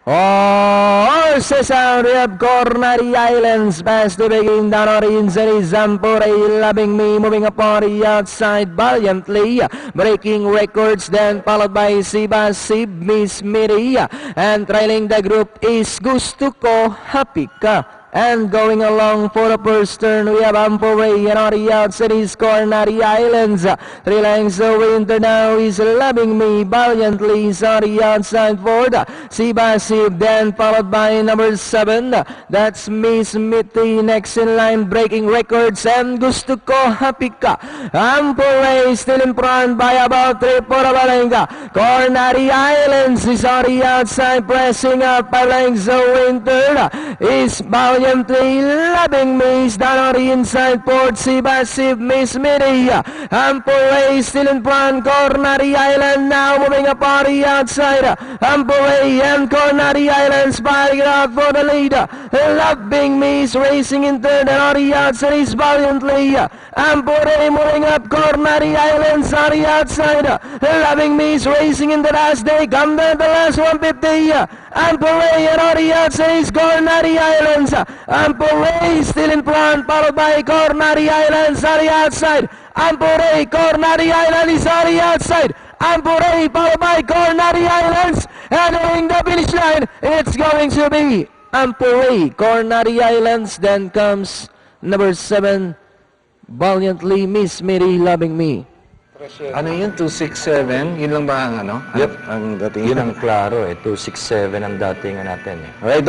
Horses out of Cornari Islands, past the begin down Orinzani Zampore, loving me, moving upon the outside valiantly, breaking records, then followed by Siba Sib, Miss Miria, and trailing the group is Gusto Ko, Happy Ka. And going along for the first turn, we have Ampore, and on the outside is Cornari Islands. 3 lengths the winter now is loving me valiantly. Is on the outside for the Sibasib, then followed by number 7. That's Miss Mitty next in line, breaking records. And Gusto Ko, Happy Ka. Ampore still in front by about 3 for the Balenga. Cornari Islands is on the outside, pressing up 5 lengths the winter. Is valiantly loving me, is down on the inside port, Sibasib, Miss Miria. Ampore still in front, Cornari Island now moving up on the outside. Ampore and Cornari Islands fighting out for the leader. Loving me is racing in third, and on the outside is valiantly. Ampore moving up, Cornari Islands on the outside. Loving me is racing in the last day, come down the last 150. Ampore and on the outside is Cornari Islands. Ampore still in front, followed by Cornari Islands on the outside. Ampore, Cornari Island is on the outside. Ampore followed by Cornari Islands, and hitting the finish line, it's going to be Ampore, Cornari Islands. Then comes number 7, valiantly Miss Mary, loving me. Ano yun? 267? Yun lang ba ang ano? Yep. Ang dating? Yun ang klaro eh. 267 ang dating natin eh. Alright,